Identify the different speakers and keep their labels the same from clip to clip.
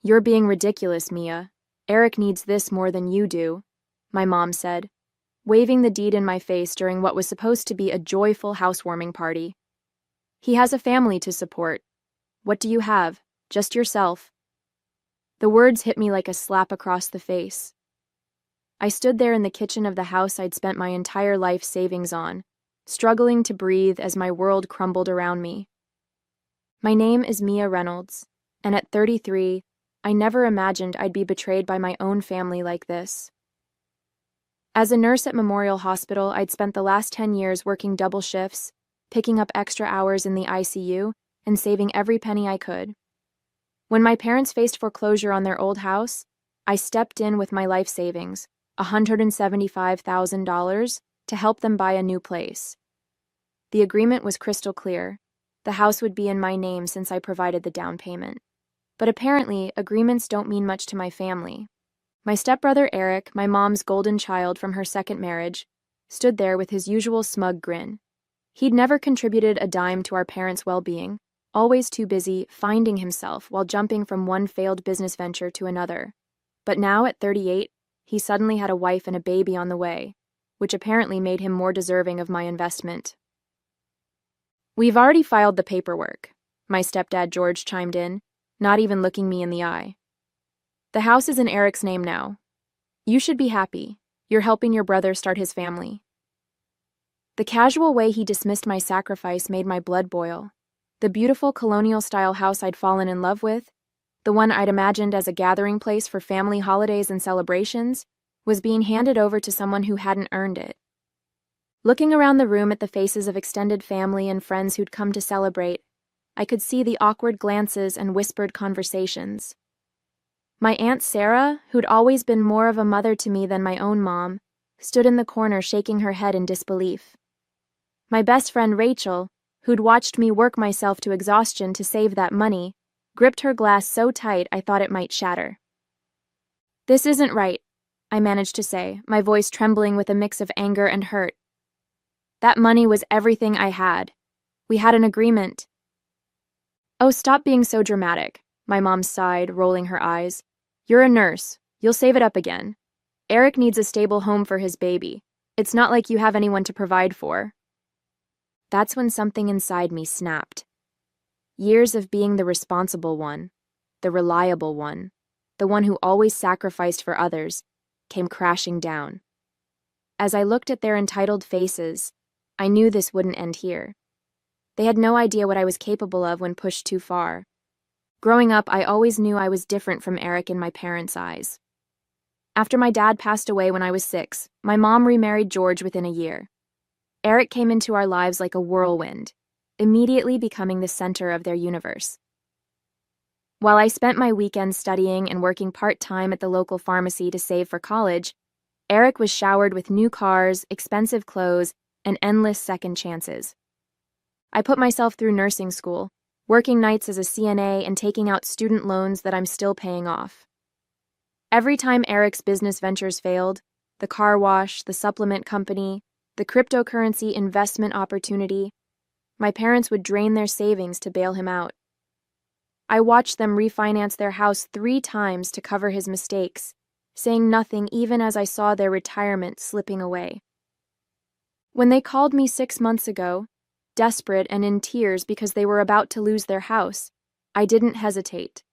Speaker 1: "You're being ridiculous, Mia. Eric needs this more than you do," my mom said, waving the deed in my face during what was supposed to be a joyful housewarming party. "He has a family to support. What do you have? Just yourself." The words hit me like a slap across the face. I stood there in the kitchen of the house I'd spent my entire life savings on, struggling to breathe as my world crumbled around me. My name is Mia Reynolds, and at 33, I never imagined I'd be betrayed by my own family like this. As a nurse at Memorial Hospital, I'd spent the last 10 years working double shifts, picking up extra hours in the ICU, and saving every penny I could. When my parents faced foreclosure on their old house, I stepped in with my life savings, $175,000, to help them buy a new place. The agreement was crystal clear. The house would be in my name since I provided the down payment. But apparently, agreements don't mean much to my family. My stepbrother Eric, my mom's golden child from her second marriage, stood there with his usual smug grin. He'd never contributed a dime to our parents' well-being, always too busy finding himself while jumping from one failed business venture to another. But now, at 38, he suddenly had a wife and a baby on the way, which apparently made him more deserving of my investment. "We've already filed the paperwork," my stepdad George chimed in, not even looking me in the eye. "The house is in Eric's name now. You should be happy. You're helping your brother start his family." The casual way he dismissed my sacrifice made my blood boil. The beautiful colonial-style house I'd fallen in love with, the one I'd imagined as a gathering place for family holidays and celebrations, was being handed over to someone who hadn't earned it. Looking around the room at the faces of extended family and friends who'd come to celebrate, I could see the awkward glances and whispered conversations. My Aunt Sarah, who'd always been more of a mother to me than my own mom, stood in the corner shaking her head in disbelief. My best friend Rachel, who'd watched me work myself to exhaustion to save that money, gripped her glass so tight I thought it might shatter. "This isn't right," I managed to say, my voice trembling with a mix of anger and hurt. "That money was everything I had. We had an agreement." "Oh, stop being so dramatic," my mom sighed, rolling her eyes. "You're a nurse. You'll save it up again. Eric needs a stable home for his baby. It's not like you have anyone to provide for." That's when something inside me snapped. Years of being the responsible one, the reliable one, the one who always sacrificed for others, came crashing down. As I looked at their entitled faces, I knew this wouldn't end here. They had no idea what I was capable of when pushed too far. Growing up, I always knew I was different from Eric in my parents' eyes. After my dad passed away when I was 6, my mom remarried George within a year. Eric came into our lives like a whirlwind, immediately becoming the center of their universe. While I spent my weekends studying and working part-time at the local pharmacy to save for college, Eric was showered with new cars, expensive clothes, and endless second chances. I put myself through nursing school, working nights as a CNA and taking out student loans that I'm still paying off. Every time Eric's business ventures failed, the car wash, the supplement company, the cryptocurrency investment opportunity, my parents would drain their savings to bail him out. I watched them refinance their house 3 times to cover his mistakes, saying nothing even as I saw their retirement slipping away. When they called me 6 months ago, desperate and in tears because they were about to lose their house, I didn't hesitate.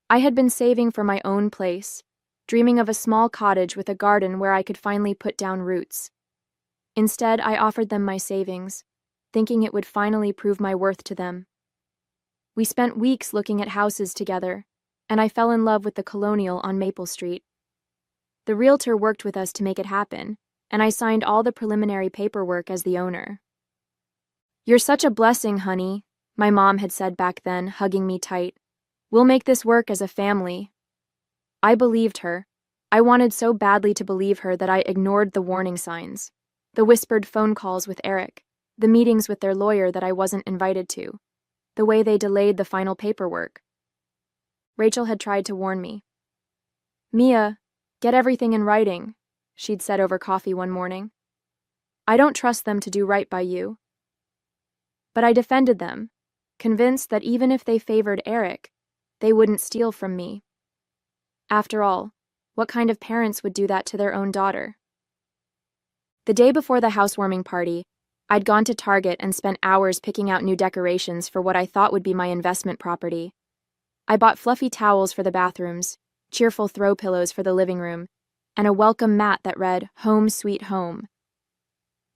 Speaker 1: I had been saving for my own place, dreaming of a small cottage with a garden where I could finally put down roots. Instead, I offered them my savings, thinking it would finally prove my worth to them. We spent weeks looking at houses together, and I fell in love with the Colonial on Maple Street. The realtor worked with us to make it happen, and I signed all the preliminary paperwork as the owner. "You're such a blessing, honey," my mom had said back then, hugging me tight. "We'll make this work as a family." I believed her. I wanted so badly to believe her that I ignored the warning signs, the whispered phone calls with Eric, the meetings with their lawyer that I wasn't invited to, the way they delayed the final paperwork. Rachel had tried to warn me. "Mia, get everything in writing," she'd said over coffee one morning. "I don't trust them to do right by you." But I defended them, convinced that even if they favored Eric, They wouldn't steal from me. After all, what kind of parents would do that to their own daughter? The day before the housewarming party, I'd gone to Target and spent hours picking out new decorations for what I thought would be my investment property. I bought fluffy towels for the bathrooms, cheerful throw pillows for the living room, and a welcome mat that read, "Home Sweet Home."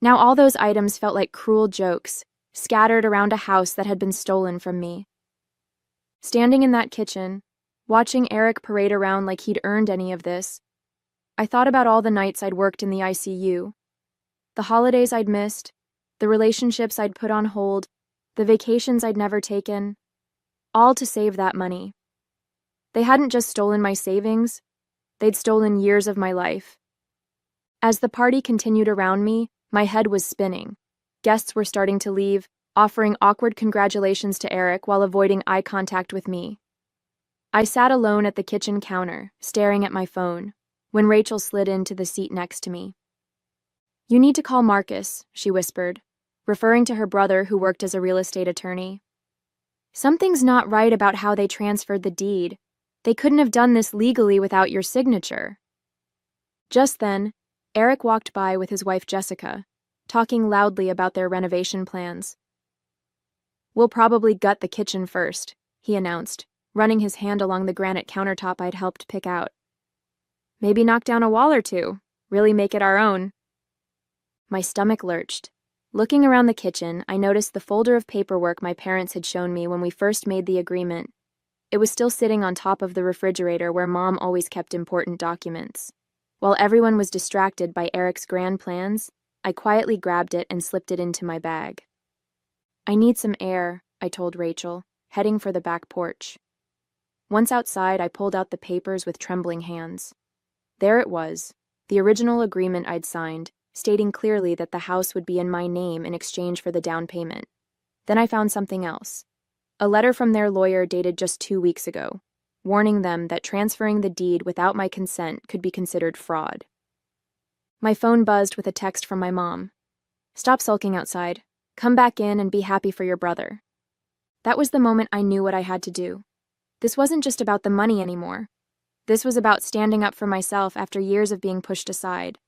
Speaker 1: Now all those items felt like cruel jokes, scattered around a house that had been stolen from me. Standing in that kitchen, watching Eric parade around like he'd earned any of this, I thought about all the nights I'd worked in the ICU, the holidays I'd missed, the relationships I'd put on hold, the vacations I'd never taken, all to save that money. They hadn't just stolen my savings, they'd stolen years of my life. As the party continued around me, my head was spinning. Guests were starting to leave, offering awkward congratulations to Eric while avoiding eye contact with me. I sat alone at the kitchen counter, staring at my phone, when Rachel slid into the seat next to me. "You need to call Marcus," she whispered, referring to her brother who worked as a real estate attorney. "Something's not right about how they transferred the deed. They couldn't have done this legally without your signature." Just then, Eric walked by with his wife Jessica, talking loudly about their renovation plans. "We'll probably gut the kitchen first," he announced, running his hand along the granite countertop I'd helped pick out. "Maybe knock down a wall or two, really make it our own." My stomach lurched. Looking around the kitchen, I noticed the folder of paperwork my parents had shown me when we first made the agreement. It was still sitting on top of the refrigerator where Mom always kept important documents. While everyone was distracted by Eric's grand plans, I quietly grabbed it and slipped it into my bag. "I need some air," I told Rachel, heading for the back porch. Once outside, I pulled out the papers with trembling hands. There it was, the original agreement I'd signed, stating clearly that the house would be in my name in exchange for the down payment. Then I found something else. A letter from their lawyer dated just 2 weeks ago, warning them that transferring the deed without my consent could be considered fraud. My phone buzzed with a text from my mom. "Stop sulking outside. Come back in and be happy for your brother." That was the moment I knew what I had to do. This wasn't just about the money anymore. This was about standing up for myself after years of being pushed aside.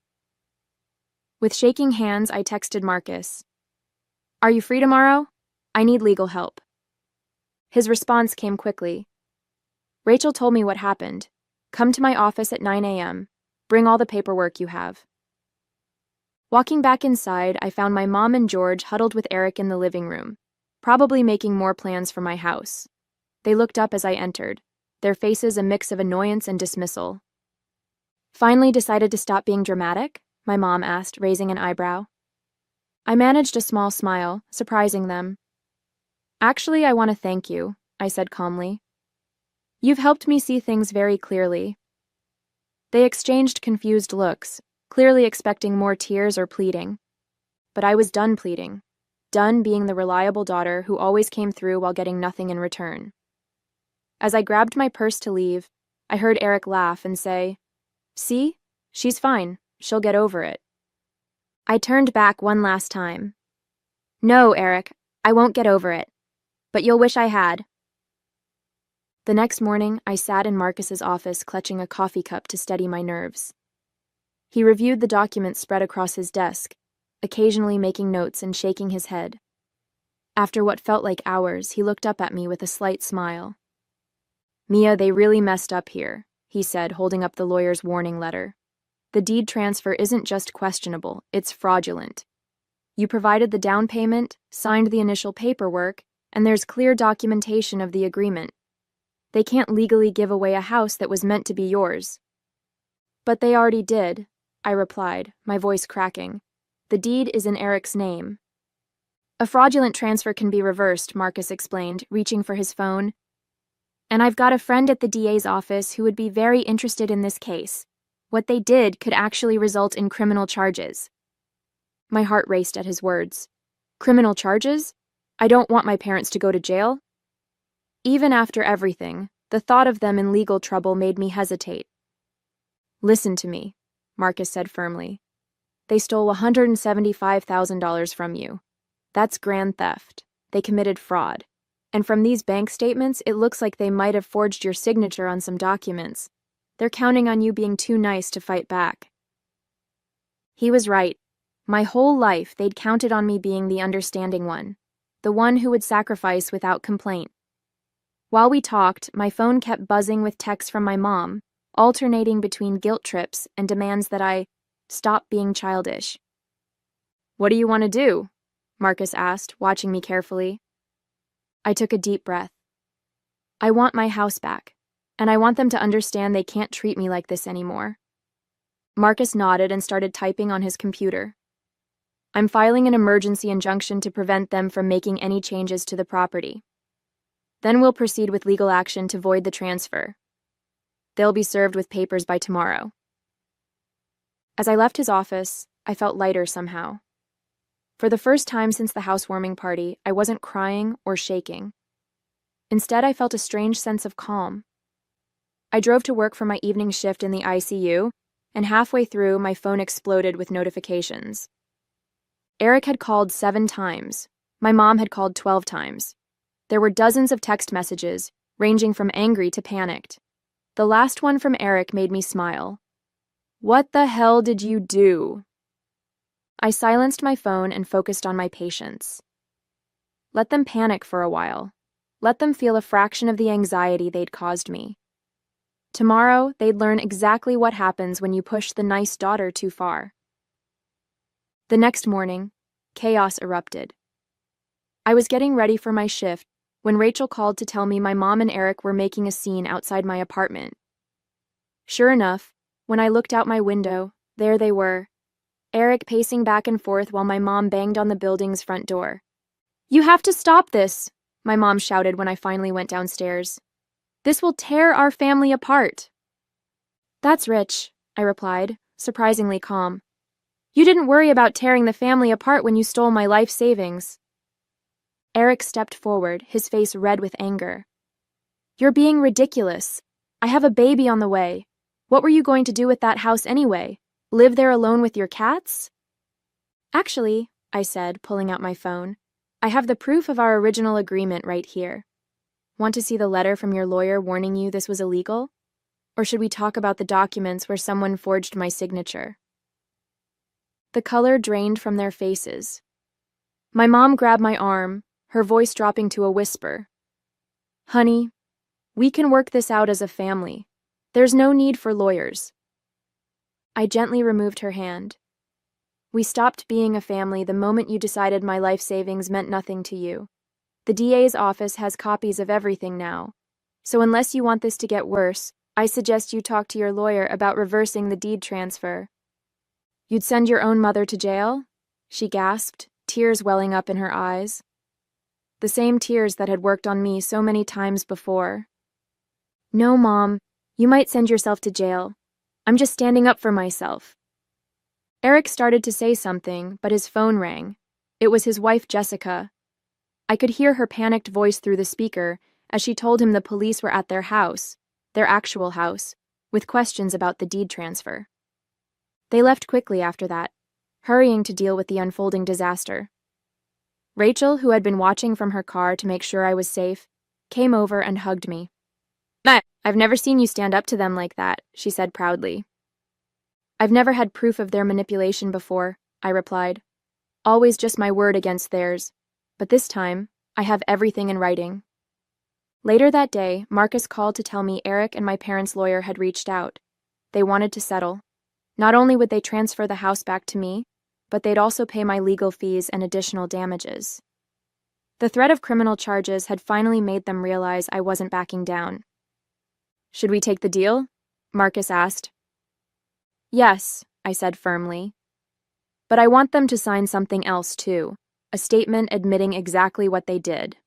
Speaker 1: With shaking hands, I texted Marcus. "Are you free tomorrow? I need legal help." His response came quickly. "Rachel told me what happened. Come to my office at 9 a.m. Bring all the paperwork you have." Walking back inside, I found my mom and George huddled with Eric in the living room, probably making more plans for my house. They looked up as I entered, their faces a mix of annoyance and dismissal. "Finally decided to stop being dramatic?" my mom asked, raising an eyebrow. I managed a small smile, surprising them. "Actually, I want to thank you," I said calmly. "You've helped me see things very clearly." They exchanged confused looks, clearly expecting more tears or pleading. But I was done pleading, done being the reliable daughter who always came through while getting nothing in return. As I grabbed my purse to leave, I heard Eric laugh and say, "See? She's fine. She'll get over it." I turned back one last time. "No, Eric, I won't get over it. But you'll wish I had." The next morning, I sat in Marcus's office clutching a coffee cup to steady my nerves. He reviewed the documents spread across his desk, occasionally making notes and shaking his head. After what felt like hours, he looked up at me with a slight smile. "Mia, they really messed up here," he said, holding up the lawyer's warning letter. "The deed transfer isn't just questionable, it's fraudulent. You provided the down payment, signed the initial paperwork, and there's clear documentation of the agreement. They can't legally give away a house that was meant to be yours." "But they already did," I replied, my voice cracking. "The deed is in Eric's name." "A fraudulent transfer can be reversed," Marcus explained, reaching for his phone. "And I've got a friend at the DA's office who would be very interested in this case. What they did could actually result in criminal charges." My heart raced at his words. "Criminal charges? I don't want my parents to go to jail." Even after everything, the thought of them in legal trouble made me hesitate. "Listen to me," Marcus said firmly. "They stole $175,000 from you. That's grand theft. They committed fraud. And from these bank statements, it looks like they might have forged your signature on some documents. They're counting on you being too nice to fight back." He was right. My whole life, they'd counted on me being the understanding one, the one who would sacrifice without complaint. While we talked, my phone kept buzzing with texts from my mom, alternating between guilt trips and demands that I stop being childish. "What do you want to do?" Marcus asked, watching me carefully. I took a deep breath. "I want my house back, and I want them to understand they can't treat me like this anymore." Marcus nodded and started typing on his computer. "I'm filing an emergency injunction to prevent them from making any changes to the property. Then we'll proceed with legal action to void the transfer. They'll be served with papers by tomorrow." As I left his office, I felt lighter somehow. For the first time since the housewarming party, I wasn't crying or shaking. Instead, I felt a strange sense of calm. I drove to work for my evening shift in the ICU, and halfway through, my phone exploded with notifications. Eric had called 7 times. My mom had called 12 times. There were dozens of text messages, ranging from angry to panicked. The last one from Eric made me smile. "What the hell did you do?" I silenced my phone and focused on my patients. Let them panic for a while. Let them feel a fraction of the anxiety they'd caused me. Tomorrow, they'd learn exactly what happens when you push the nice daughter too far. The next morning, chaos erupted. I was getting ready for my shift when Rachel called to tell me my mom and Eric were making a scene outside my apartment. Sure enough, when I looked out my window, there they were, Eric pacing back and forth while my mom banged on the building's front door. "You have to stop this," my mom shouted when I finally went downstairs. "This will tear our family apart." "That's rich," I replied, surprisingly calm. "You didn't worry about tearing the family apart when you stole my life savings." Eric stepped forward, his face red with anger. "You're being ridiculous. I have a baby on the way. What were you going to do with that house anyway? Live there alone with your cats?" "Actually," I said, pulling out my phone, "I have the proof of our original agreement right here. Want to see the letter from your lawyer warning you this was illegal? Or should we talk about the documents where someone forged my signature?" The color drained from their faces. My mom grabbed my arm, her voice dropping to a whisper. "Honey, we can work this out as a family. There's no need for lawyers." I gently removed her hand. "We stopped being a family the moment you decided my life savings meant nothing to you. The DA's office has copies of everything now. So unless you want this to get worse, I suggest you talk to your lawyer about reversing the deed transfer." "You'd send your own mother to jail?" she gasped, tears welling up in her eyes. The same tears that had worked on me so many times before. "No, Mom. You might send yourself to jail. I'm just standing up for myself." Eric started to say something, but his phone rang. It was his wife, Jessica. I could hear her panicked voice through the speaker as she told him the police were at their house, their actual house, with questions about the deed transfer. They left quickly after that, hurrying to deal with the unfolding disaster. Rachel, who had been watching from her car to make sure I was safe, came over and hugged me. "I've never seen you stand up to them like that," she said proudly. "I've never had proof of their manipulation before," I replied. "Always just my word against theirs. But this time, I have everything in writing." Later that day, Marcus called to tell me Eric and my parents' lawyer had reached out. They wanted to settle. Not only would they transfer the house back to me, but they'd also pay my legal fees and additional damages. The threat of criminal charges had finally made them realize I wasn't backing down. "Should we take the deal?" Marcus asked. "Yes," I said firmly. "But I want them to sign something else too, a statement admitting exactly what they did.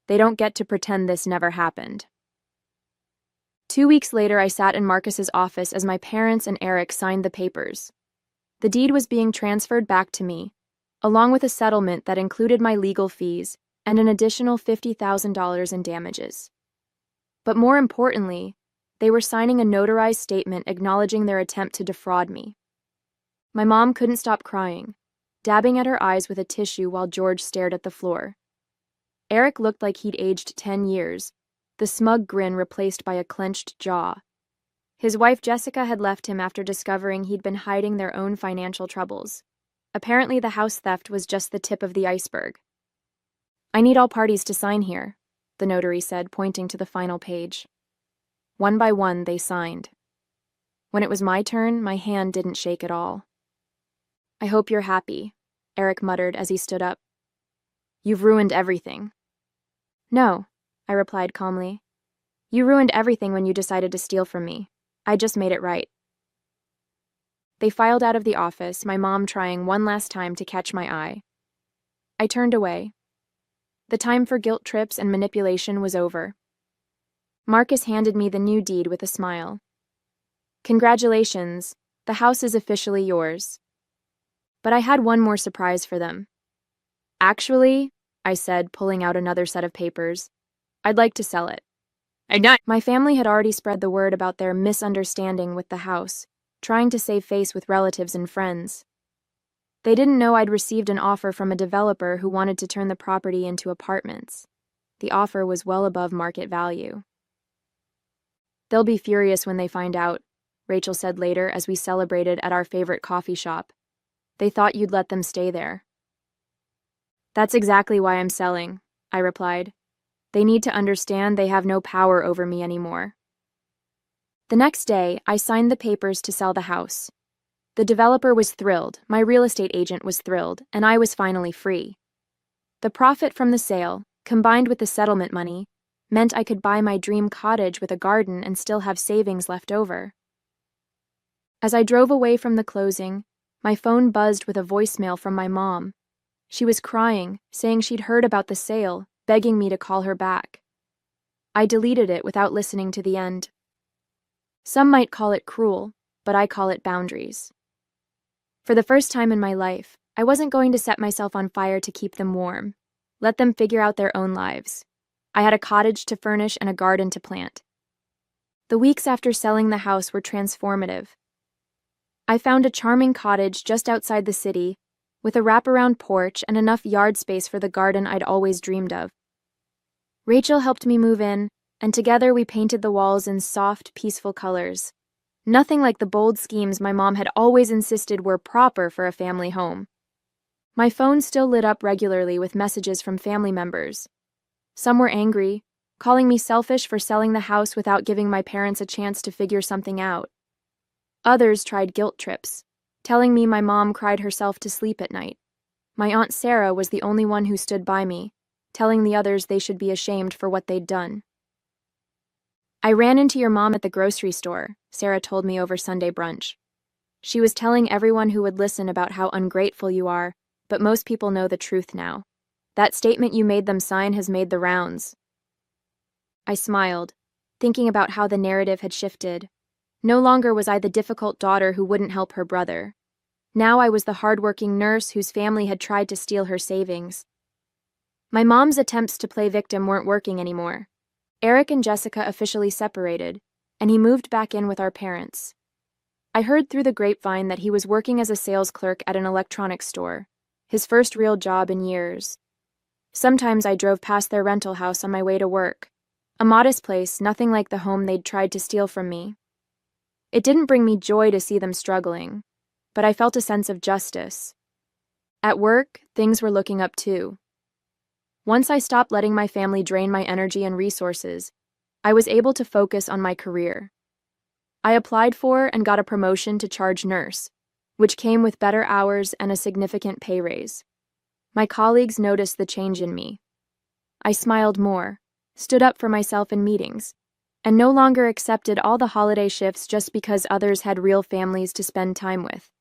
Speaker 1: They don't get to pretend this never happened." 2 weeks later, I sat in Marcus's office as my parents and Eric signed the papers. The deed was being transferred back to me, along with a settlement that included my legal fees and an additional $50,000 in damages. But more importantly, they were signing a notarized statement acknowledging their attempt to defraud me. My mom couldn't stop crying, dabbing at her eyes with a tissue while George stared at the floor. Eric looked like he'd aged 10 years, the smug grin replaced by a clenched jaw. His wife Jessica had left him after discovering he'd been hiding their own financial troubles. Apparently, the house theft was just the tip of the iceberg. "I need all parties to sign here," the notary said, pointing to the final page. One by one, they signed. When it was my turn, my hand didn't shake at all. "I hope you're happy," Eric muttered as he stood up. "You've ruined everything." "No," I replied calmly. "You ruined everything when you decided to steal from me. I just made it right." They filed out of the office, my mom trying one last time to catch my eye. I turned away. The time for guilt trips and manipulation was over. Marcus handed me the new deed with a smile. "Congratulations, the house is officially yours." But I had one more surprise for them. "Actually," I said, pulling out another set of papers, "I'd like to sell it." My family had already spread the word about their misunderstanding with the house, trying to save face with relatives and friends. They didn't know I'd received an offer from a developer who wanted to turn the property into apartments. The offer was well above market value. "They'll be furious when they find out," Rachel said later as we celebrated at our favorite coffee shop. "They thought you'd let them stay there." "That's exactly why I'm selling," I replied. "They need to understand they have no power over me anymore." The next day, I signed the papers to sell the house. The developer was thrilled, my real estate agent was thrilled, and I was finally free. The profit from the sale, combined with the settlement money, meant I could buy my dream cottage with a garden and still have savings left over. As I drove away from the closing, my phone buzzed with a voicemail from my mom. She was crying, saying she'd heard about the sale, begging me to call her back. I deleted it without listening to the end. Some might call it cruel, but I call it boundaries. For the first time in my life, I wasn't going to set myself on fire to keep them warm. Let them figure out their own lives. I had a cottage to furnish and a garden to plant. The weeks after selling the house were transformative. I found a charming cottage just outside the city, with a wraparound porch and enough yard space for the garden I'd always dreamed of. Rachel helped me move in, and together we painted the walls in soft, peaceful colors. Nothing like the bold schemes my mom had always insisted were proper for a family home. My phone still lit up regularly with messages from family members. Some were angry, calling me selfish for selling the house without giving my parents a chance to figure something out. Others tried guilt trips, telling me my mom cried herself to sleep at night. My Aunt Sarah was the only one who stood by me, telling the others they should be ashamed for what they'd done. "I ran into your mom at the grocery store," Sarah told me over Sunday brunch. "She was telling everyone who would listen about how ungrateful you are, but most people know the truth now. That statement you made them sign has made the rounds." I smiled, thinking about how the narrative had shifted. No longer was I the difficult daughter who wouldn't help her brother. Now I was the hardworking nurse whose family had tried to steal her savings. My mom's attempts to play victim weren't working anymore. Eric and Jessica officially separated, and he moved back in with our parents. I heard through the grapevine that he was working as a sales clerk at an electronics store, his first real job in years. Sometimes I drove past their rental house on my way to work, a modest place, nothing like the home they'd tried to steal from me. It didn't bring me joy to see them struggling, but I felt a sense of justice. At work, things were looking up too. Once I stopped letting my family drain my energy and resources, I was able to focus on my career. I applied for and got a promotion to charge nurse, which came with better hours and a significant pay raise. My colleagues noticed the change in me. I smiled more, stood up for myself in meetings, and no longer accepted all the holiday shifts just because others had real families to spend time with.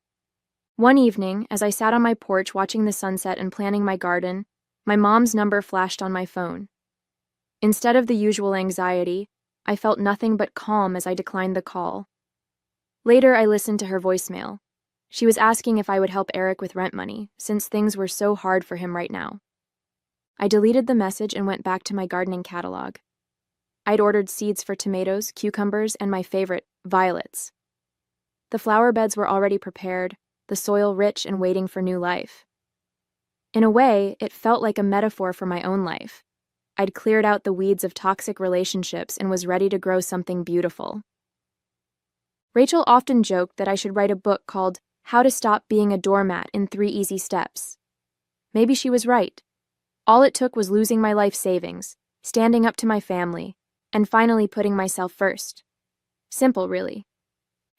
Speaker 1: One evening, as I sat on my porch watching the sunset and planning my garden, my mom's number flashed on my phone. Instead of the usual anxiety, I felt nothing but calm as I declined the call. Later, I listened to her voicemail. She was asking if I would help Eric with rent money, since things were so hard for him right now. I deleted the message and went back to my gardening catalog. I'd ordered seeds for tomatoes, cucumbers, and my favorite, violets. The flower beds were already prepared, the soil rich and waiting for new life. In a way, it felt like a metaphor for my own life. I'd cleared out the weeds of toxic relationships and was ready to grow something beautiful. Rachel often joked that I should write a book called How to Stop Being a Doormat in 3 Easy Steps. Maybe she was right. All it took was losing my life savings, standing up to my family, and finally putting myself first. Simple, really.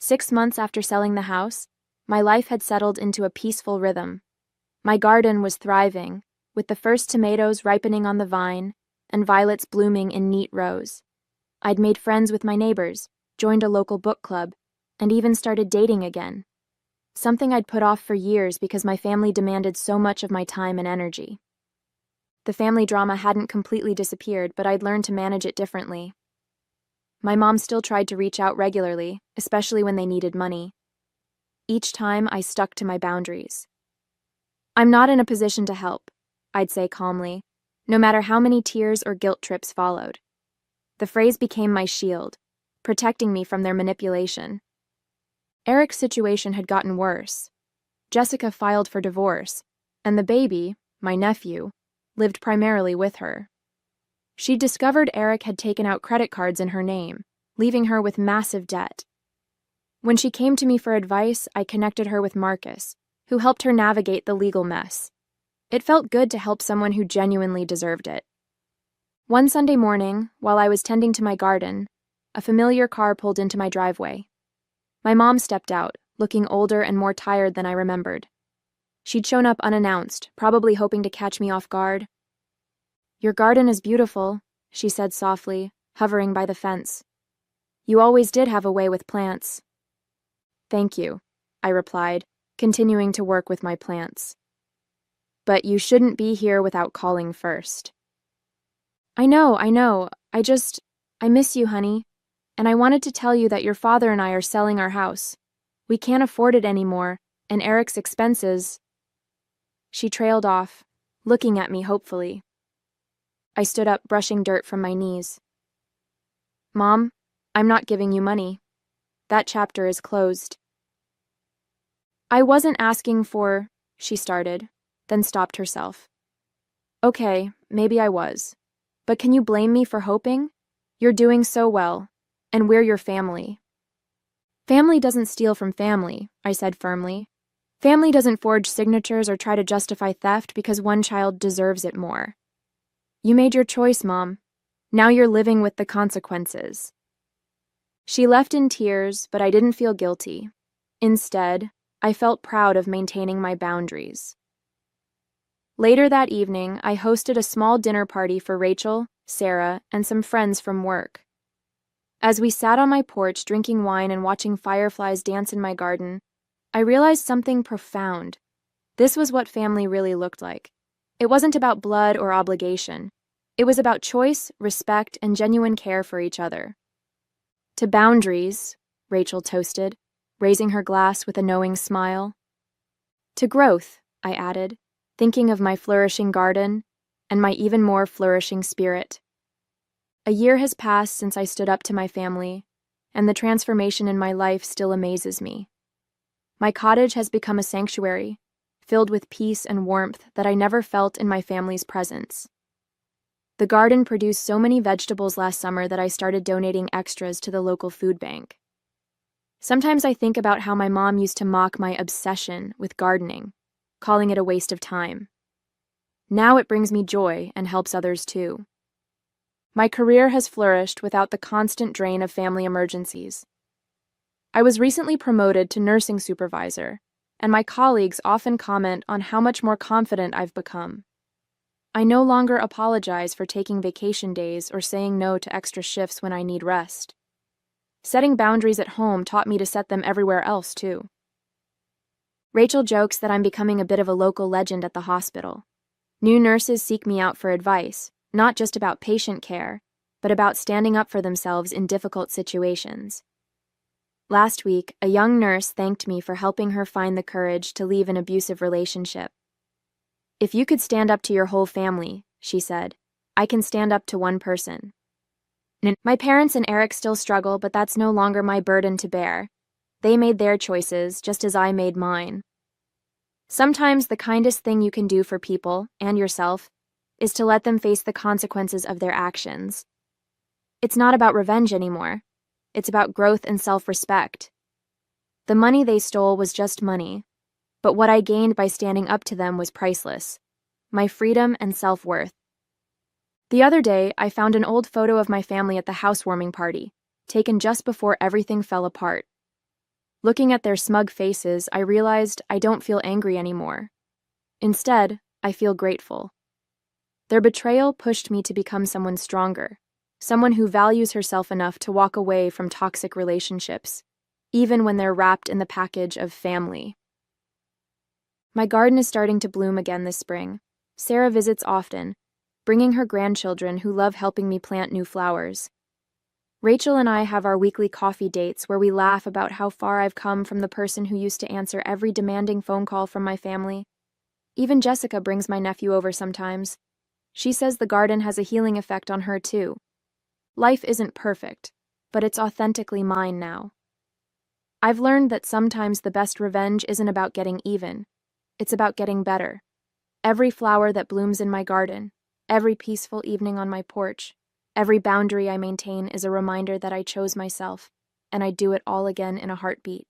Speaker 1: 6 months after selling the house, my life had settled into a peaceful rhythm. My garden was thriving, with the first tomatoes ripening on the vine and violets blooming in neat rows. I'd made friends with my neighbors, joined a local book club, and even started dating again. Something I'd put off for years because my family demanded so much of my time and energy. The family drama hadn't completely disappeared, but I'd learned to manage it differently. My mom still tried to reach out regularly, especially when they needed money. Each time, I stuck to my boundaries. "I'm not in a position to help," I'd say calmly, no matter how many tears or guilt trips followed. The phrase became my shield, protecting me from their manipulation. Eric's situation had gotten worse. Jessica filed for divorce, and the baby, my nephew, lived primarily with her. She discovered Eric had taken out credit cards in her name, leaving her with massive debt. When she came to me for advice, I connected her with Marcus, who helped her navigate the legal mess. It felt good to help someone who genuinely deserved it. One Sunday morning, while I was tending to my garden, a familiar car pulled into my driveway. My mom stepped out, looking older and more tired than I remembered. She'd shown up unannounced, probably hoping to catch me off guard. "Your garden is beautiful," she said softly, hovering by the fence. "You always did have a way with plants." "Thank you," I replied, continuing to work with my plants. "But you shouldn't be here without calling first." I know. I miss you, honey. And I wanted to tell you that your father and I are selling our house. We can't afford it anymore, and Eric's expenses." She trailed off, looking at me hopefully. I stood up, brushing dirt from my knees. "Mom, I'm not giving you money. That chapter is closed." "I wasn't asking for," she started, then stopped herself. "Okay, maybe I was. But can you blame me for hoping? You're doing so well, and we're your family." "Family doesn't steal from family," I said firmly. "Family doesn't forge signatures or try to justify theft because one child deserves it more. You made your choice, Mom. Now you're living with the consequences." She left in tears, but I didn't feel guilty. Instead, I felt proud of maintaining my boundaries. Later that evening, I hosted a small dinner party for Rachel, Sarah, and some friends from work. As we sat on my porch drinking wine and watching fireflies dance in my garden, I realized something profound. This was what family really looked like. It wasn't about blood or obligation. It was about choice, respect, and genuine care for each other. "To boundaries," Rachel toasted, raising her glass with a knowing smile. "To growth," I added, thinking of my flourishing garden and my even more flourishing spirit. A year has passed since I stood up to my family, and the transformation in my life still amazes me. My cottage has become a sanctuary, filled with peace and warmth that I never felt in my family's presence. The garden produced so many vegetables last summer that I started donating extras to the local food bank. Sometimes I think about how my mom used to mock my obsession with gardening, calling it a waste of time. Now it brings me joy and helps others too. My career has flourished without the constant drain of family emergencies. I was recently promoted to nursing supervisor, and my colleagues often comment on how much more confident I've become. I no longer apologize for taking vacation days or saying no to extra shifts when I need rest. Setting boundaries at home taught me to set them everywhere else, too. Rachel jokes that I'm becoming a bit of a local legend at the hospital. New nurses seek me out for advice, not just about patient care, but about standing up for themselves in difficult situations. Last week, a young nurse thanked me for helping her find the courage to leave an abusive relationship. "If you could stand up to your whole family," she said, "I can stand up to one person." My parents and Eric still struggle, but that's no longer my burden to bear. They made their choices, just as I made mine. Sometimes the kindest thing you can do for people, and yourself, is to let them face the consequences of their actions. It's not about revenge anymore. It's about growth and self-respect. The money they stole was just money, but what I gained by standing up to them was priceless. My freedom and self-worth. The other day, I found an old photo of my family at the housewarming party, taken just before everything fell apart. Looking at their smug faces, I realized I don't feel angry anymore. Instead, I feel grateful. Their betrayal pushed me to become someone stronger, someone who values herself enough to walk away from toxic relationships, even when they're wrapped in the package of family. My garden is starting to bloom again this spring. Sarah visits often, bringing her grandchildren who love helping me plant new flowers. Rachel and I have our weekly coffee dates where we laugh about how far I've come from the person who used to answer every demanding phone call from my family. Even Jessica brings my nephew over sometimes. She says the garden has a healing effect on her too. Life isn't perfect, but it's authentically mine now. I've learned that sometimes the best revenge isn't about getting even. It's about getting better. Every flower that blooms in my garden, every peaceful evening on my porch, every boundary I maintain is a reminder that I chose myself, and I'd do it all again in a heartbeat.